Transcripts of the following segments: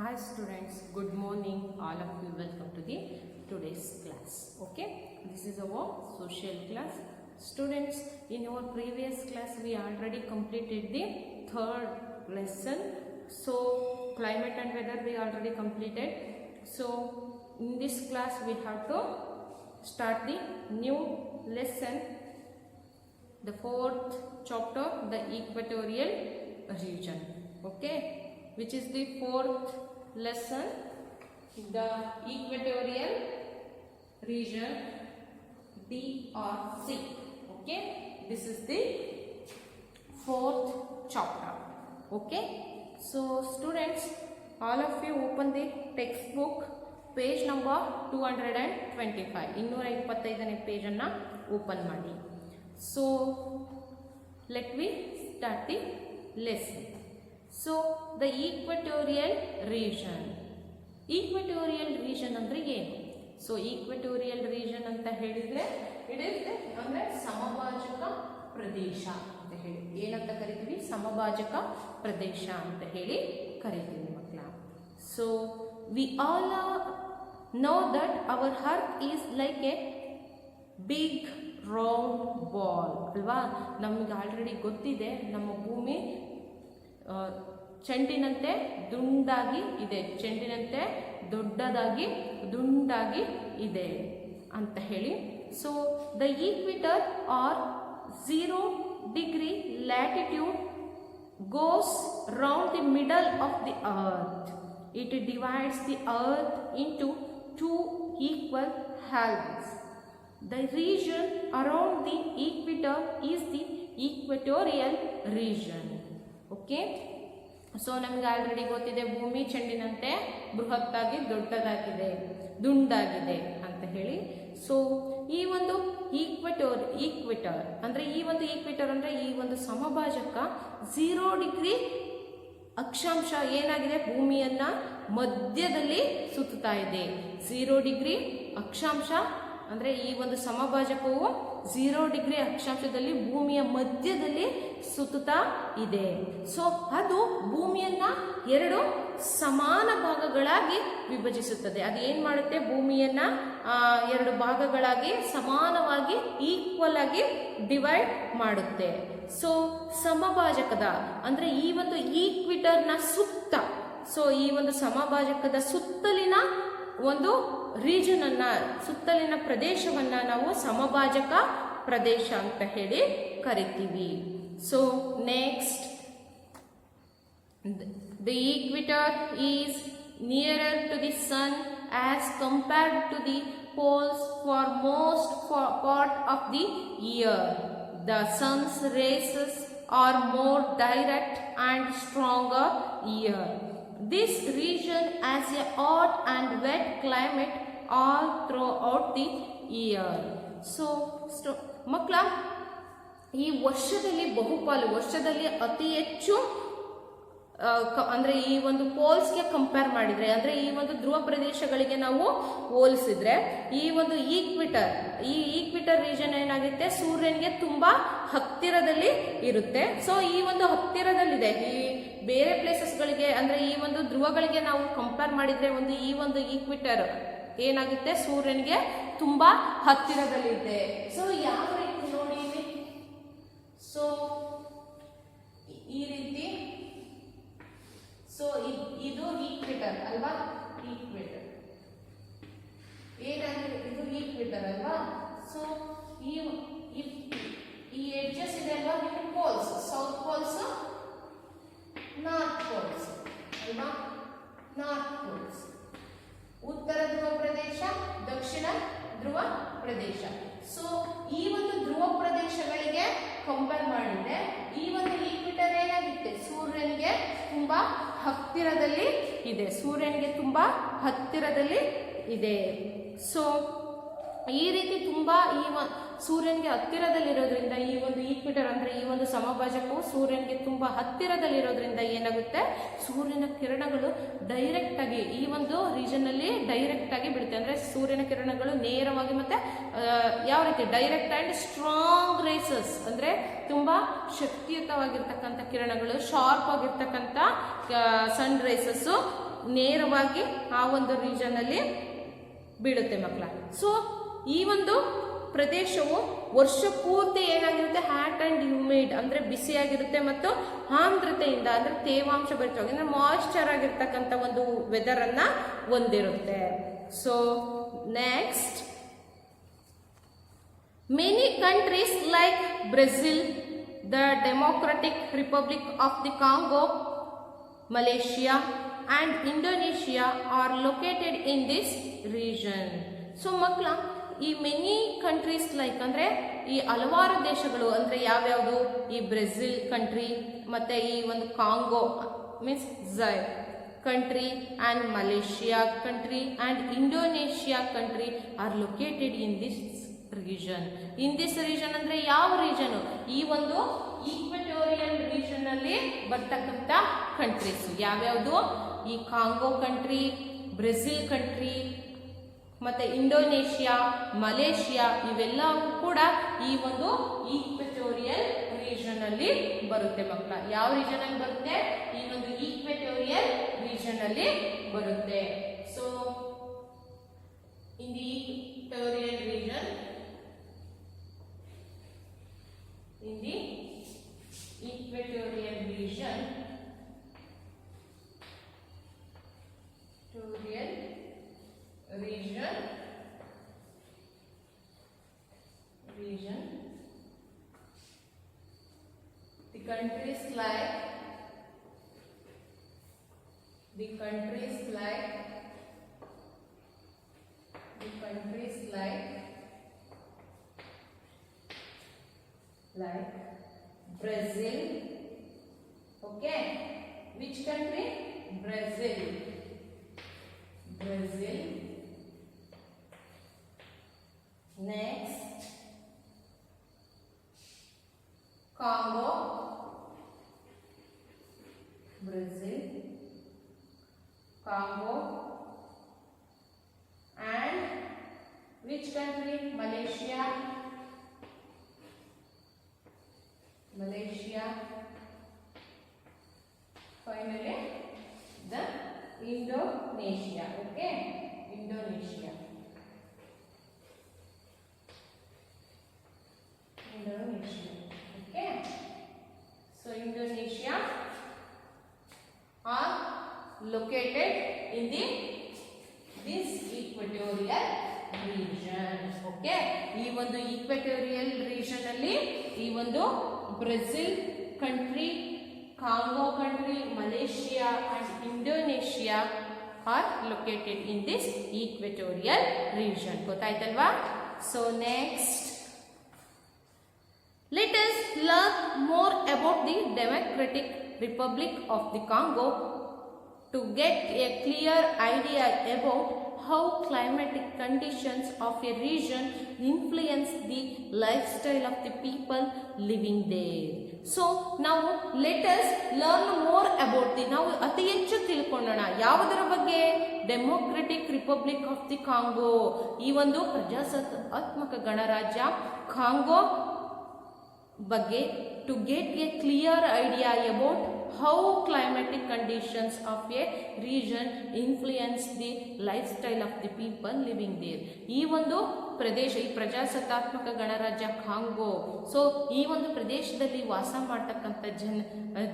Hi students, good morning all of you. Welcome to the today's class. Okay, this is our social class. Students, in our previous class we already completed the third lesson. So climate and weather we already completed. So in this class we have to start the new lesson, the fourth chapter, the equatorial region. Okay, which is the fourth lesson, the equatorial region, DRC. Okay, this is the fourth chapter. Okay, so students, all of you open the textbook, page number 225. 225ನೇ page ಅನ್ನು open ಮಾಡಿ. So let me start the lesson. So the equatorial region. Equatorial region ಅಂದ್ರೆ ಏನು? So equatorial region ಅಂತ ಹೇಳಿದ್ರೆ it is ಅಂದ್ರೆ ಸಮಭಾಜಕ ಪ್ರದೇಶ ಅಂತ ಹೇಳಿ ಏನಂತ ಕರಿತೀವಿ? ಸಮಭಾಜಕ ಪ್ರದೇಶ ಅಂತ ಹೇಳಿ ಕರಿತೀವಿ ಮಕ್ಕಳ. So we all know that our earth is like a big round ball ಅಲ್ವಾ? ನಮಗೆ ಆಲ್ರೆಡಿ ಗೊತ್ತಿದೆ ನಮ್ಮ ಭೂಮಿ ಚೆಂಡಿನಂತೆ ದುಂಡಾಗಿ ಇದೆ, ಚೆಂಡಿನಂತೆ ದೊಡ್ಡದಾಗಿ ದುಂಡಾಗಿ ಇದೆ ಅಂತ ಹೇಳಿ. So the equator are 0 degree latitude goes round the middle of the earth. It divides the earth into 2 equal halves. The region around the equator is the equatorial region. Okay, so ನಮಗೆ already ಗೊತ್ತಿದೆ ಭೂಮಿ ಚೆಂಡಿನಂತೆ ಬೃಹತ್ತಾಗಿ ದೊಡ್ಡದಾಗಿದೆ, ದುಂಡಾಗಿದೆ ಅಂತ ಹೇಳಿ. So ಈ ಒಂದು ಈಕ್ವಿಟರ್ ಅಂದ್ರೆ ಈ ಒಂದು ಸಮಭಾಜಕ 0 ಡಿಗ್ರಿ ಅಕ್ಷಾಂಶ ಏನಾಗಿದೆ, ಭೂಮಿಯನ್ನ ಮಧ್ಯದಲ್ಲಿ ಸುತ್ತುತ್ತಾ ಇದೆ. 0 ಡಿಗ್ರಿ ಅಕ್ಷಾಂಶ ಅಂದ್ರೆ ಈ ಒಂದು ಸಮಭಾಜಕವು 0 ಡಿಗ್ರಿ ಅಕ್ಷಾಂಶದಲ್ಲಿ ಭೂಮಿಯ ಮಧ್ಯದಲ್ಲಿ ಸುತ್ತುತ್ತಾ ಇದೆ. ಸೊ ಅದು ಭೂಮಿಯನ್ನ 2 ಸಮಾನ ಭಾಗಗಳಾಗಿ ವಿಭಜಿಸುತ್ತದೆ. ಅದು ಏನ್ ಮಾಡುತ್ತೆ? ಭೂಮಿಯನ್ನ 2 ಭಾಗಗಳಾಗಿ ಸಮಾನವಾಗಿ ಈಕ್ವಲ್ ಆಗಿ ಡಿವೈಡ್ ಮಾಡುತ್ತೆ. ಸೊ ಸಮಭಾಜಕದ ಅಂದ್ರೆ ಈ ಒಂದು ಈಕ್ವಿಟರ್ನ ಸುತ್ತ, ಸೊ ಈ ಒಂದು ಸಮಭಾಜಕದ ಸುತ್ತಲಿನ ಒಂದು ರೀಜನ್ ಅನ್ನ, ಸುತ್ತಲಿನ ಪ್ರದೇಶವನ್ನ ನಾವು ಸಮಭಾಜಕ ಪ್ರದೇಶ ಅಂತ ಹೇಳಿ ಕರಿತೀವಿ. So next, the equator is nearer to the sun as compared to the poles for most part of the year. The sun's rays are more direct and stronger here. This region has a hot and wet climate all throughout the year. So ಮಕ್ಕಳ, ಈ ವರ್ಷದಲ್ಲಿ ಬಹುಪಾಲು, ವರ್ಷದಲ್ಲಿ ಅತಿ ಹೆಚ್ಚು ಅಂದ್ರೆ ಈ ಒಂದು ಪೋಲ್ಸ್ಗೆ ಕಂಪೇರ್ ಮಾಡಿದ್ರೆ, ಅಂದ್ರೆ ಈ ಒಂದು ಧ್ರುವ ಪ್ರದೇಶಗಳಿಗೆ ನಾವು ಹೋಲಿಸಿದ್ರೆ ಈ ಒಂದು ಈಕ್ವಿಟರ್ ರೀಜನ್ ಏನಾಗುತ್ತೆ, ಸೂರ್ಯನಿಗೆ ತುಂಬಾ ಹತ್ತಿರದಲ್ಲಿ ಇರುತ್ತೆ. ಸೊ ಈ ಒಂದು ಹತ್ತಿರದಲ್ಲಿದೆ. ಈ ಬೇರೆ ಪ್ಲೇಸಸ್ಗಳಿಗೆ ಅಂದ್ರೆ ಈ ಒಂದು ಧ್ರುವಗಳಿಗೆ ನಾವು ಕಂಪೇರ್ ಮಾಡಿದ್ರೆ ಈ ಒಂದು ಈಕ್ವಿಟರ್ ಏನಾಗುತ್ತೆ, ಸೂರ್ಯನಿಗೆ ತುಂಬಾ ಹತ್ತಿರದಲ್ಲಿದೆ. ಸೊ ಯಾವ ರೀತಿ ನೋಡಿ ಇಲ್ಲಿ, ಸೊ ಈ ರೀತಿ, ಸೊ ಇದು ಈಕ್ವಿಟರ್ ಅಲ್ವಾ? ಈಕ್ವಿಟರ್ ಏನಾಗಿದೆ, ಇದು ಈಕ್ವಿಟರ್ ಅಲ್ವಾ? ಸೊ ಈ ಎಡ್ಜಸ್ ಇದೆ ಅಲ್ವಾ, ಇದು poles, south poles, north poles ಅಲ್ವಾ? ನಾರ್ತ್ ಪೋಲ್ಸ್ ಉತ್ತರ ಧ್ರುವ ಪ್ರದೇಶ, ದಕ್ಷಿಣ ಧ್ರುವ ಪ್ರದೇಶ. ಸೊ ಈ ಒಂದು ಧ್ರುವ ಪ್ರದೇಶಗಳಿಗೆ ಕಂಪೇರ್ ಮಾಡಿದ್ರೆ ಈ ಒಂದು ಈಕ್ವಿಟರ್ ಏನಾಗುತ್ತೆ, ಸೂರ್ಯನಿಗೆ ತುಂಬಾ ಹತ್ತಿರದಲ್ಲಿ ಇದೆ, ಸೂರ್ಯನಿಗೆ ತುಂಬಾ ಹತ್ತಿರದಲ್ಲಿ ಇದೆ. ಸೊ ಈ ರೀತಿ ತುಂಬಾ ಸೂರ್ಯನಿಗೆ ಹತ್ತಿರದಲ್ಲಿರೋದ್ರಿಂದ ಈ ಒಂದು ಈಕ್ವಿಟರ್ ಅಂದ್ರೆ ಈ ಒಂದು ಸಮಭಾಜಕವು ಸೂರ್ಯನಿಗೆ ತುಂಬಾ ಹತ್ತಿರದಲ್ಲಿರೋದ್ರಿಂದ ಏನಾಗುತ್ತೆ, ಸೂರ್ಯನ ಕಿರಣಗಳು ಡೈರೆಕ್ಟ್ ಆಗಿ ಈ ಒಂದು ರೀಜನ್ ಅಲ್ಲಿ ಡೈರೆಕ್ಟ್ ಆಗಿ ಬಿಡುತ್ತೆ. ಅಂದ್ರೆ ಸೂರ್ಯನ ಕಿರಣಗಳು ನೇರವಾಗಿ ಮತ್ತೆ ಯಾವ ರೀತಿ ಡೈರೆಕ್ಟ್ ಅಂಡ್ ಸ್ಟ್ರಾಂಗ್ ರೇಸಸ್ ಅಂದ್ರೆ ತುಂಬಾ ಶಕ್ತಿಯುತವಾಗಿರ್ತಕ್ಕಂಥ ಕಿರಣಗಳು, ಶಾರ್ಪ್ ಆಗಿರ್ತಕ್ಕಂಥ ಸನ್ ರೇಸಸ್ಸು ನೇರವಾಗಿ ಆ ಒಂದು ರೀಜನಲ್ಲಿ ಬೀಳುತ್ತೆ ಮಕ್ಕಳ. ಸೊ ಈ ಒಂದು ಪ್ರದೇಶವು ವರ್ಷ ಪೂರ್ತಿ ಏನಾಗಿರುತ್ತೆ, ಹ್ಯಾಟ್ ಅಂಡ್ ಹ್ಯೂಮಿಡ್ ಅಂದ್ರೆ ಬಿಸಿಯಾಗಿರುತ್ತೆ ಮತ್ತು ಆರ್ದ್ರತೆಯಿಂದ ಅಂದ್ರೆ ತೇವಾಂಶ ಭರಿತವಾಗಿ ಅಂದ್ರೆ ಮಾಯಿಶ್ಚರ್ ಆಗಿರ್ತಕ್ಕಂಥ ಒಂದು ವೆದರ್ ಅನ್ನ ಹೊಂದಿರುತ್ತೆ. So next, many countries like Brazil, the Democratic Republic of the Congo, Malaysia and Indonesia are located in this region. So ಮಕ್ಕಳ, ಈ ಮೆನಿ ಕಂಟ್ರೀಸ್ ಲೈಕ್ ಅಂದ್ರೆ ಈ ಹಲವಾರು ದೇಶಗಳು ಅಂದ್ರೆ ಯಾವ್ಯಾವುದು, ಈ ಬ್ರೆಜಿಲ್ ಕಂಟ್ರಿ ಮತ್ತೆ ಈ ಒಂದು Congo means Zaire country and Malaysia country and Indonesia country are located in this region. In this region ಅಂದ್ರೆ ಯಾವ ರೀಜನ್, ಈ ಒಂದು ಈಕ್ವೆಟೋರಿಯಲ್ ರೀಜನ್ ಅಲ್ಲಿ ಬರ್ತಕ್ಕಂಥ ಕಂಟ್ರೀಸ್ ಯಾವ್ಯಾವುದು, ಈ ಕಾಂಗೋ ಕಂಟ್ರಿ, ಬ್ರೆಜಿಲ್ ಕಂಟ್ರಿ ಮತ್ತೆ ಇಂಡೋನೇಷಿಯಾ, ಮಲೇಷಿಯಾ ಇವೆಲ್ಲವೂ ಕೂಡ ಈ ಒಂದು ಈಕ್ವೆಟೋರಿಯಲ್ ರೀಜನ್ ಅಲ್ಲಿ ಬರುತ್ತೆ ಮಕ್ಕಳ. ಯಾವ ರೀಜನ್ ಅಲ್ಲಿ ಬರುತ್ತೆ, ಈ ಒಂದು ಈಕ್ವೆಟೋರಿಯಲ್ ರೀಜನ್ ಅಲ್ಲಿ ಬರುತ್ತೆ. So in the equatorial region, in the equatorial region, the countries like Brazil, okay, which country, Brazil, next Congo, Brazil, Congo, and which country, Malaysia, finally the Indonesia, okay, Indonesia, okay. So Indonesia are located in this equatorial region, okay. ಈ ಒಂದು equatorial region ಅಲ್ಲಿ ಈ ಒಂದು Brazil country, Congo country, Malaysia and Indonesia are located in this equatorial region. ಗೊತ್ತಾಯ್ತಲ್ವಾ? So next, let us learn more about the Democratic Republic of the Congo to get a clear idea about how climatic conditions of a region influence the lifestyle of the people living there. So now let us learn more about the, ನಾವು ಅತಿ ಹೆಚ್ಚು ತಿಳ್ಕೊಳ್ಳೋಣ ಯಾವುದರ ಬಗ್ಗೆ, democratic republic of the Congo, ಈ ಒಂದು ಪ್ರಜಾಸತ್ತಾತ್ಮಕ ಗಣರಾಜ್ಯ ಕಾಂಗೋ ಬಗ್ಗೆ, to get a clear idea about how climatic conditions of a region influence the lifestyle of the people living there. ಈ ಒಂದು ಪ್ರದೇಶ, ಈ ಪ್ರಜಾಸತ್ತಾತ್ಮಕ ಗಣರಾಜ್ಯ ಕಾಂಗೋ, ಸೊ ಈ ಒಂದು ಪ್ರದೇಶದಲ್ಲಿ ವಾಸ ಮಾಡ್ತಕ್ಕಂಥ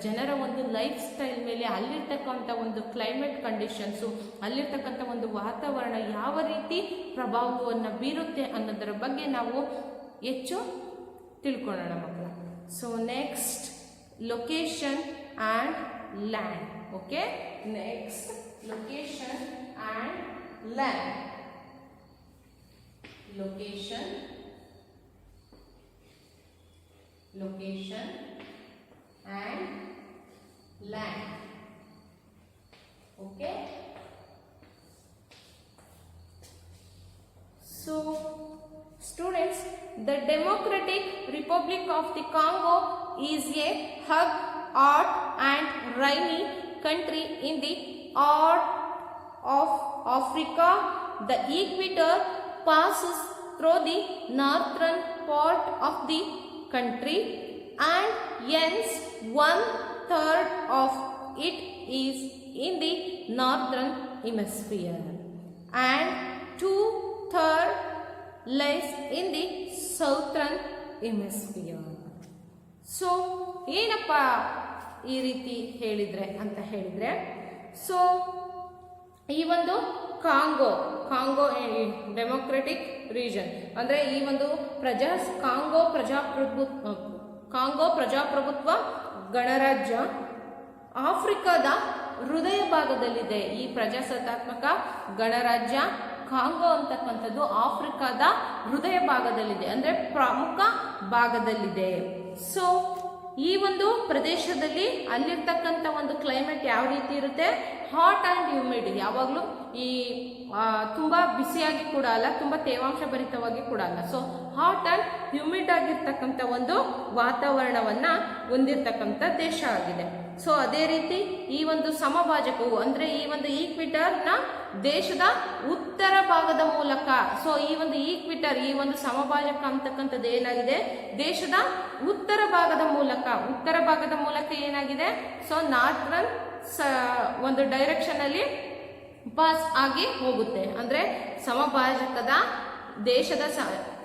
ಜನರ ಒಂದು ಲೈಫ್ ಸ್ಟೈಲ್ ಮೇಲೆ, ಅಲ್ಲಿರ್ತಕ್ಕಂಥ ಒಂದು ಕ್ಲೈಮೇಟ್ ಕಂಡೀಷನ್ಸು, ಅಲ್ಲಿರ್ತಕ್ಕಂಥ ಒಂದು ವಾತಾವರಣ ಯಾವ ರೀತಿ ಪ್ರಭಾವವನ್ನು ಬೀರುತ್ತೆ ಅನ್ನೋದರ ಬಗ್ಗೆ ನಾವು ಹೆಚ್ಚು ತಿಳ್ಕೊಳ್ಳೋಣ ಮಕ್ಕಳ. So next, location and land, okay, next location and land, location and land, okay. So students, the Democratic Republic of the Congo is a hot and rainy country in the heart of Africa. The equator passes through the northern part of the country and ends 1/3 of it is in the northern hemisphere and 2/3 lies in the southern hemisphere. So ಏನಪ್ಪ ಈ ರೀತಿ ಹೇಳಿದ್ರೆ ಅಂತ ಹೇಳಿದ್ರೆ, so ಈ ಒಂದು Congo democratic region ಅಂದ್ರೆ ಈ ಒಂದು ಕಾಂಗೋ ಪ್ರಜಾಪ್ರಭುತ್ವ ಗಣರಾಜ್ಯ ಆಫ್ರಿಕಾದ ಹೃದಯ ಭಾಗದಲ್ಲಿದೆ. ಈ ಪ್ರಜಾಸತ್ತಾತ್ಮಕ ಗಣರಾಜ್ಯ ಕಾಂಗೋ ಅಂತಕ್ಕಂಥದ್ದು ಆಫ್ರಿಕಾದ ಹೃದಯ ಭಾಗದಲ್ಲಿದೆ, ಅಂದ್ರೆ ಪ್ರಮುಖ ಭಾಗದಲ್ಲಿದೆ. ಸೊ ಈ ಒಂದು ಪ್ರದೇಶದಲ್ಲಿ ಅಲ್ಲಿರ್ತಕ್ಕಂಥ ಒಂದು ಕ್ಲೈಮೇಟ್ ಯಾವ ರೀತಿ ಇರುತ್ತೆ, ಹಾಟ್ ಅಂಡ್ ಹ್ಯೂಮಿಡ್, ಯಾವಾಗಲೂ ಈ ತುಂಬಾ ಬಿಸಿಯಾಗಿ ಕೂಡ ಅಲ್ಲ, ತುಂಬಾ ತೇವಾಂಶ ಭರಿತವಾಗಿ ಕೂಡ ಅಲ್ಲ. ಸೊ ಹಾಟ್ ಅಂಡ್ ಹ್ಯೂಮಿಡ್ ಆಗಿರ್ತಕ್ಕಂಥ ಒಂದು ವಾತಾವರಣವನ್ನ ಹೊಂದಿರತಕ್ಕಂಥ ದೇಶ ಆಗಿದೆ. ಸೊ ಅದೇ ರೀತಿ ಈ ಒಂದು ಸಮಭಾಜಕವು ಅಂದ್ರೆ ಈ ಒಂದು ಈಕ್ವಿಟರ್ ನ ದೇಶದ ಉತ್ತರ ಭಾಗದ ಮೂಲಕ, ಸೊ ಈ ಒಂದು ಈಕ್ವಿಟರ್ ಈ ಒಂದು ಸಮಭಾಜಕ ಅಂತಕ್ಕಂಥದ್ದು ಏನಾಗಿದೆ, ದೇಶದ ಉತ್ತರ ಭಾಗದ ಮೂಲಕ ಏನಾಗಿದೆ, ಸೊ ನಾರ್ತ್ರನ್ ಒಂದು ಡೈರೆಕ್ಷನ್ ಅಲ್ಲಿ ಪಾಸ್ ಆಗಿ ಹೋಗುತ್ತೆ. ಅಂದ್ರೆ ದೇಶದ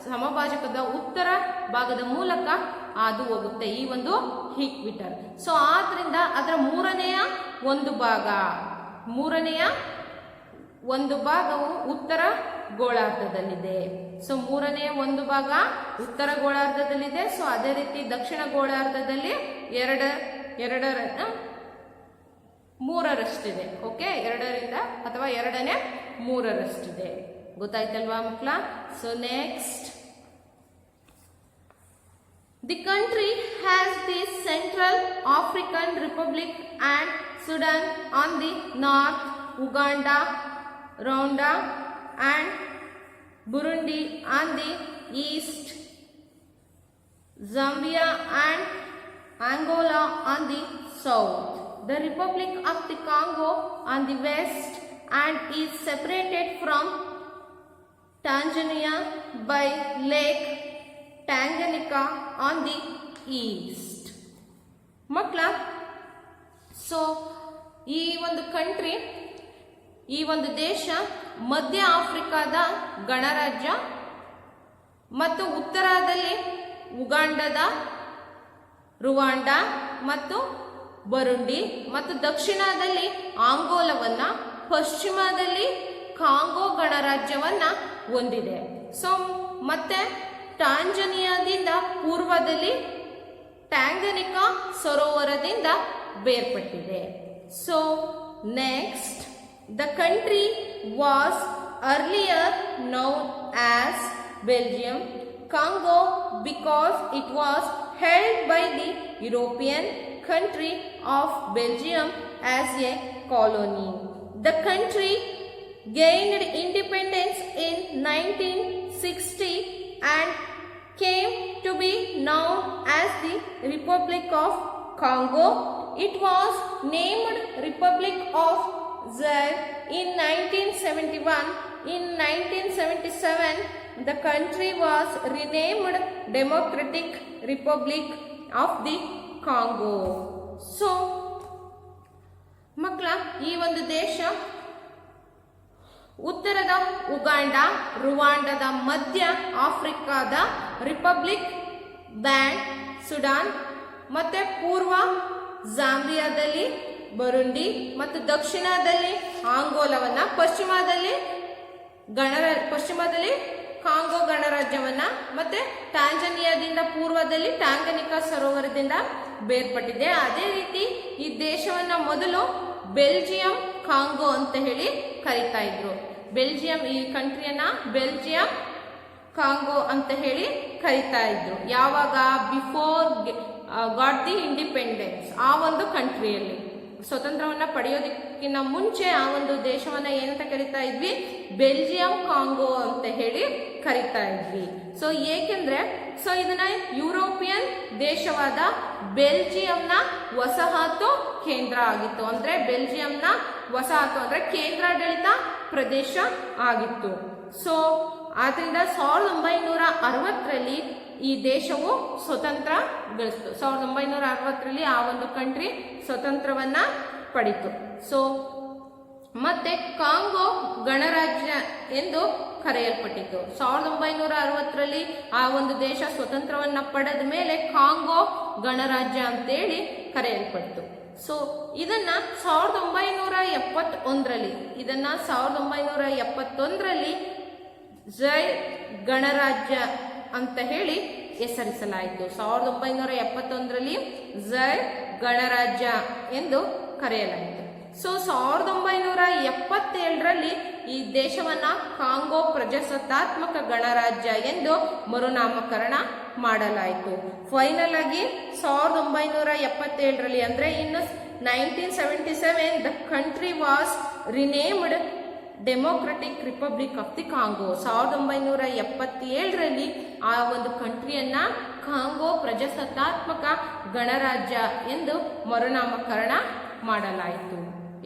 ಸಮಭಾಜಕದ ಉತ್ತರ ಭಾಗದ ಮೂಲಕ ಅದು ಹೋಗುತ್ತೆ ಈ ಒಂದು ಈಕ್ವಿಟರ್. ಸೊ ಆದ್ರಿಂದ ಅದರ ಮೂರನೆಯ ಒಂದು ಭಾಗವು ಉತ್ತರ ಗೋಳಾರ್ಧದಲ್ಲಿದೆ. ಸೊ ಮೂರನೆಯ ಒಂದು ಭಾಗ ಉತ್ತರ ಗೋಳಾರ್ಧದಲ್ಲಿದೆ. ಸೊ ಅದೇ ರೀತಿ ದಕ್ಷಿಣ ಗೋಳಾರ್ಧದಲ್ಲಿ ಮೂರರಷ್ಟಿದೆ. ಓಕೆ, 2ರಿಂದ ಅಥವಾ 2ನೇ 3ರಷ್ಟಿದೆ. ಗೊತ್ತಾಯ್ತಲ್ವಾ ಮಕ್ಕಳ? So next, the country has the Central African Republic and Sudan on the north, Uganda, Rwanda and Burundi on the east, Zambia and Angola on the south, the Republic of the Congo on the west and is separated from Tanzania by Lake Tanganyika on the east. ಮಕ್ಕಳ, so ಈ ಒಂದು country, ಈ ಒಂದು ದೇಶ ಮಧ್ಯ ಆಫ್ರಿಕಾದ ಗಣರಾಜ್ಯ ಮತ್ತು ಉತ್ತರದಲ್ಲಿ ಉಗಾಂಡದ ರುವಾಂಡಾ ಮತ್ತು ಬರುಂಡಿ ಮತ್ತು ದಕ್ಷಿಣದಲ್ಲಿ ಆಂಗೋಲವನ್ನ, ಪಶ್ಚಿಮದಲ್ಲಿ ಕಾಂಗೋ ಗಣರಾಜ್ಯವನ್ನ ಹೊಂದಿದೆ. ಸೊ ಮತ್ತೆ ಟಾಂಜಾನಿಯಾದಿಂದ ಪೂರ್ವದಲ್ಲಿ ಟ್ಯಾಂಗನಿಕಾ ಸರೋವರದಿಂದ ಬೇರ್ಪಟ್ಟಿದೆ. So next, the country was earlier known as Belgium Congo because it was held by the European country of Belgium as a colony. The country gained independence in 1960 and came to be known as the Republic of Congo. It was named Republic of Zaire in 1971. In 1977, the country was renamed Democratic Republic of the Congo. So ಮಕ್ಕಳ, ಈ ಒಂದು ದೇಶ ಉತ್ತರದ Uganda, ರುವಾಂಡದ ಮಧ್ಯ ಆಫ್ರಿಕಾದ republic band Sudan ಮತ್ತೆ ಪೂರ್ವ ಜಾಂಬಿಯಾದಲ್ಲಿ ಬರುಂಡಿ ಮತ್ತು ದಕ್ಷಿಣದಲ್ಲಿ ಆಂಗೋಲವನ್ನ, ಪಶ್ಚಿಮದಲ್ಲಿ ಕಾಂಗೋ ಗಣರಾಜ್ಯವನ್ನ ಮತ್ತೆ ಟ್ಯಾಂಜಾನಿಯಾದಿಂದ ಪೂರ್ವದಲ್ಲಿ ಟ್ಯಾಂಗನಿಕಾ ಸರೋವರದಿಂದ ಬೇರ್ಪಟ್ಟಿದೆ. ಅದೇ ರೀತಿ ಈ ದೇಶವನ್ನ ಮೊದಲು ಬೆಲ್ಜಿಯಂ ಕಾಂಗೋ ಅಂತ ಹೇಳಿ ಕರೀತಾ ಇದ್ರು. ಈ ಕಂಟ್ರಿಯನ್ನ ಬೆಲ್ಜಿಯಂ ಕಾಂಗೋ ಅಂತ ಹೇಳಿ ಕರೀತಾ ಇದ್ರು. ಯಾವಾಗ? Before got the independence. ಆ ಒಂದು ಕಂಟ್ರಿಯಲ್ಲಿ ಸ್ವತಂತ್ರವನ್ನ ಪಡೆಯೋದಕ್ಕಿಂತ ಮುಂಚೆ ಆ ಒಂದು ದೇಶವನ್ನ ಏನಂತ ಕರಿತಾ ಇದ್ವಿ? ಬೆಲ್ಜಿಯಂ ಕಾಂಗೋ ಅಂತ ಹೇಳಿ ಕರಿತಾ ಇದ್ವಿ. ಸೊ ಏಕೆಂದ್ರೆ ಇದನ್ನ ಯುರೋಪಿಯನ್ ದೇಶವಾದ ಬೆಲ್ಜಿಯಂನ ವಸಾಹತು ಕೇಂದ್ರ ಆಗಿತ್ತು. ಅಂದ್ರೆ ಬೆಲ್ಜಿಯಂನ ವಸಾಹತು ಅಂದ್ರೆ ಕೇಂದ್ರಾಡಳಿತ ಪ್ರದೇಶ ಆಗಿತ್ತು. ಸೊ ಆದ್ರಿಂದ 1960ರಲ್ಲಿ ಈ ದೇಶವು ಸ್ವತಂತ್ರ ಗಳಿಸಿತು. 1960ರಲ್ಲಿ ಆ ಒಂದು ಕಂಟ್ರಿ ಸ್ವತಂತ್ರವನ್ನ ಪಡಿತು. ಸೊ ಮತ್ತೆ ಕಾಂಗೋ ಗಣರಾಜ್ಯ ಎಂದು ಕರೆಯಲ್ಪಟ್ಟಿತು. 1960ರಲ್ಲಿ ಆ ಒಂದು ದೇಶ ಸ್ವತಂತ್ರವನ್ನ ಪಡೆದ ಮೇಲೆ ಕಾಂಗೋ ಗಣರಾಜ್ಯ ಅಂತೇಳಿ ಕರೆಯಲ್ಪಟ್ಟಿತು. ಸೊ ಇದನ್ನ 1971ರಲ್ಲಿ ಝೈರ್ ಗಣರಾಜ್ಯ ಅಂತ ಹೇಳಿ ಹೆಸರಿಸಲಾಯಿತು. 1971ರಲ್ಲಿ ಝೈರ್ ಗಣರಾಜ್ಯ ಎಂದು ಕರೆಯಲಾಯಿತು. ಸೊ 1977ರಲ್ಲಿ ಈ ದೇಶವನ್ನ ಕಾಂಗೋ ಪ್ರಜಾಸತ್ತಾತ್ಮಕ ಗಣರಾಜ್ಯ ಎಂದು ಮರುನಾಮಕರಣ ಮಾಡಲಾಯಿತು. ಫೈನಲ್ ಆಗಿ 1977ರಲ್ಲಿ ಅಂದ್ರೆ ಇನ್ನು 1977 the country was renamed Democratic Republic of the Congo. 1977ರಲ್ಲಿ ಆ ಒಂದು ಕಂಟ್ರಿಯನ್ನ ಕಾಂಗೋ ಪ್ರಜಾಸತ್ತಾತ್ಮಕ ಗಣರಾಜ್ಯ ಎಂದು ಮರುನಾಮಕರಣ ಮಾಡಲಾಯಿತು.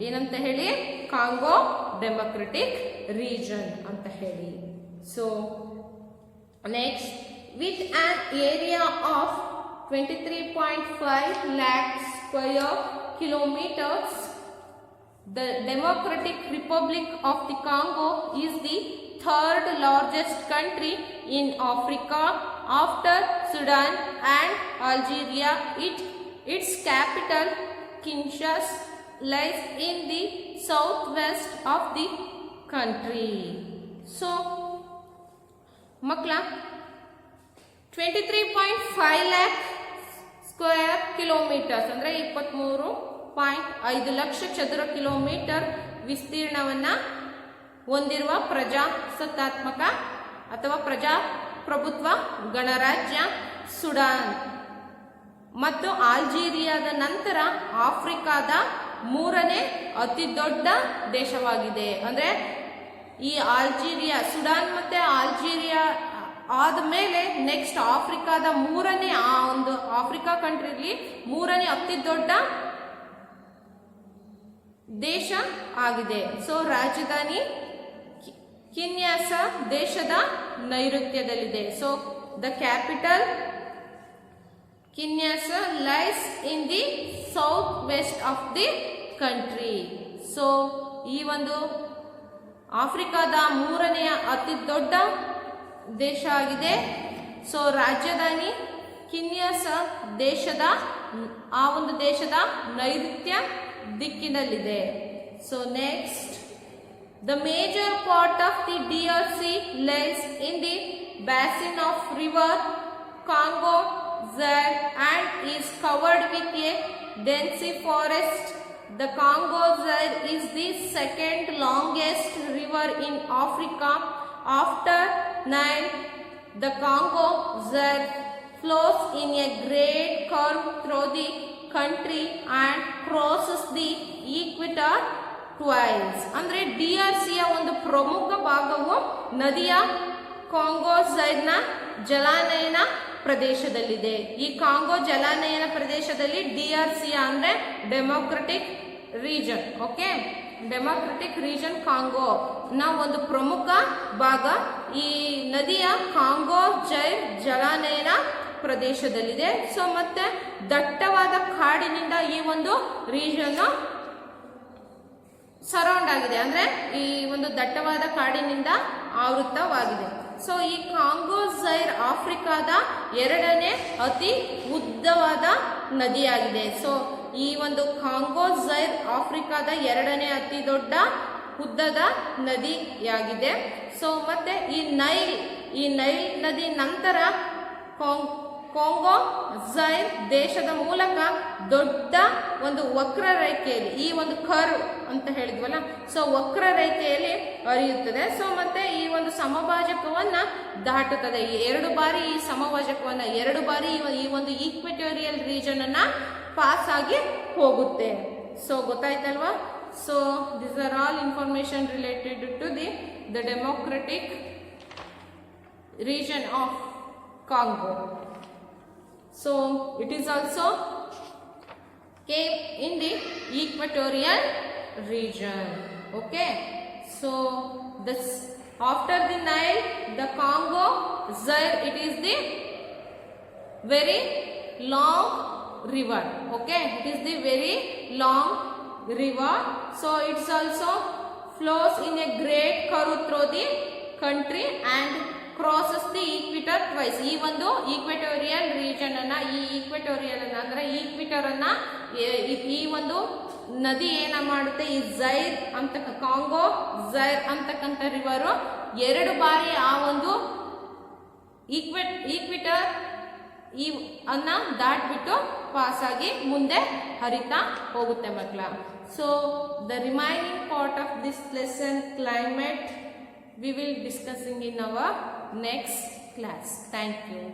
ಏನಂತ ಹೇಳಿ? ಕಾಂಗೋ ಡೆಮೋಕ್ರೆಟಿಕ್ ರೀಜನ್ ಅಂತ ಹೇಳಿ. So next, with on area of 23.5 lakh square kilometers, the Democratic Republic of the Congo is the third largest country in Africa after Sudan and Algeria. Its capital, Kinshasa, lies in the southwest of the country. So, makla 23.5 lakh square kilometers ಅಂದ್ರೆ 23.5 lakh ಚದುರ kilometre ವಿಸ್ತೀರ್ಣವನ್ನ ಹೊಂದಿರುವ ಪ್ರಜಾಸತ್ತಾತ್ಮಕ ಅಥವಾ ಪ್ರಜಾಪ್ರಭುತ್ವ ಗಣರಾಜ್ಯ Sudan ಮತ್ತು ಆಲ್ಜೀರಿಯಾದ ನಂತರ ಆಫ್ರಿಕಾದ ಮೂರನೇ ಅತಿ ದೊಡ್ಡ ದೇಶವಾಗಿದೆ. ಅಂದ್ರೆ ಈ ಆಲ್ಜೀರಿಯಾ, ಸುಡಾನ್ ಮತ್ತೆ ಆಲ್ಜೀರಿಯಾ ಆದ್ಮೇಲೆ ನೆಕ್ಸ್ಟ್ ಆಫ್ರಿಕಾದ ಮೂರನೇ ಆ ಒಂದು ಆಫ್ರಿಕಾ ಕಂಟ್ರಿಲಿ ಮೂರನೇ ಅತಿ ದೊಡ್ಡ ದೇಶ ಆಗಿದೆ. ಸೊ ರಾಜಧಾನಿ ಕಿನ್ಯಾಸ ದೇಶದ ನೈಋತ್ಯದಲ್ಲಿದೆ. So the capital Kinshasa lies in the southwest of the country. So ಈ ಒಂದು ಆಫ್ರಿಕಾದ ಮೂರನೆಯ ಅತಿ ದೊಡ್ಡ ದೇಶ ಆಗಿದೆ. ಸೊ ರಾಜಧಾನಿ ಕಿನ್ಯಾಸ ಆ ಒಂದು ದೇಶದ ನೈಋತ್ಯ ದಿಕ್ಕಿನಲ್ಲಿದೆ. So next, the major part of the DRC lies in the basin of river Congo Zaire and is covered with a dense forest. The Congo Zaire is the second longest river in Africa after Nile. The Congo Zaire flows in a great curve through the country and crosses the equator twice. ಅಂದ್ರೆ DRC ಯ ಒಂದು ಪ್ರಮುಖ ಭಾಗವು ನದಿಯ Congo ಝೈರ್ನ ಜಲಾನಯನ ಪ್ರದೇಶದಲ್ಲಿದೆ. ಈ Congo ಜಲಾನಯನ ಪ್ರದೇಶದಲ್ಲಿ DRC ಅಂದ್ರೆ democratic region. Okay, democratic region Congo ನ ಒಂದು ಪ್ರಮುಖ ಭಾಗ ಈ ನದಿಯ ಕಾಂಗೋ ಜೈರ್ ಜಲಾನಯನ ಪ್ರದೇಶದಲ್ಲಿದೆ. ಸೊ ಮತ್ತೆ ದಟ್ಟವಾದ ಕಾಡಿನಿಂದ ಈ ಒಂದು ರೀಜನ್ ಸರೌಂಡ್ ಆಗಿದೆ, ಅಂದ್ರೆ ಈ ಒಂದು ದಟ್ಟವಾದ ಕಾಡಿನಿಂದ ಆವೃತವಾಗಿದೆ. ಸೊ ಈ ಕಾಂಗೋ ಝೈರ್ ಆಫ್ರಿಕಾದ ಎರಡನೇ ಅತಿ ಉದ್ದವಾದ ನದಿಯಾಗಿದೆ. ಸೊ ಈ ಒಂದು ಕಾಂಗೋ ಝೈರ್ ಆಫ್ರಿಕಾದ ಎರಡನೇ ಅತಿ ದೊಡ್ಡ ಉದ್ದದ ನದಿಯಾಗಿದೆ. ಸೊ ಮತ್ತೆ ಈ ನೈಲ್ ನದಿ ನಂತರ ಕಾಂಗೋ ಝೈರ್ ದೇಶದ ಮೂಲಕ ದೊಡ್ಡ ಒಂದು ವಕ್ರರೇಖೆಯಲ್ಲಿ, ಈ ಒಂದು ಕರ್ವ್ ಅಂತ ಹೇಳಿದ್ವಲ್ಲ, ಸೊ ವಕ್ರರೇಖೆಯಲ್ಲಿ ಹರಿಯುತ್ತದೆ. ಸೊ ಮತ್ತೆ ಈ ಒಂದು ಸಮಭಾಜಕವನ್ನ ದಾಟುತ್ತದೆ. ಎರಡು ಬಾರಿ ಈ ಸಮಭಾಜಕವನ್ನ ಈ ಒಂದು ಈಕ್ವೆಟೋರಿಯಲ್ ರೀಜನ್ ಅನ್ನ ಪಾಸ್ ಆಗಿ ಹೋಗುತ್ತೆ. ಸೊ ಗೊತ್ತಾಯ್ತಲ್ವಾ? So this are all information related to the Democratic region of Congo. So it is also came in the equatorial region. Okay, so this after the Nile, the Congo Zaire, it is the very long river. Okay, it is the very long river. So it's also flows in a great curve through the country and crosses the equator twice. ಈ ಒಂದು equatorial region ಅನ್ನ, ಈ equatorial ಅನ್ನ ಅಂದ್ರೆ ಈಕ್ವಿಟರ್ ಅನ್ನ ಈ ಒಂದು ನದಿ ಏನ ಮಾಡುತ್ತೆ, ಈ ಝೈರ್ ಅಂತ ಕಾಂಗೋ ಝೈರ್ ಅಂತಕ್ಕಂಥ ರಿವರು 2 ಬಾರಿ ಆ ಒಂದು ಈಕ್ವಿಟರ್ ಈ ಅನ್ನ ದಾಟ್ಬಿಟ್ಟು ಪಾಸ್ ಆಗಿ ಮುಂದೆ ಹರಿತಾ ಹೋಗುತ್ತೆ ಮಕ್ಕಳ. So the remaining part of this lesson climate we will discussing in our next class. Thank you.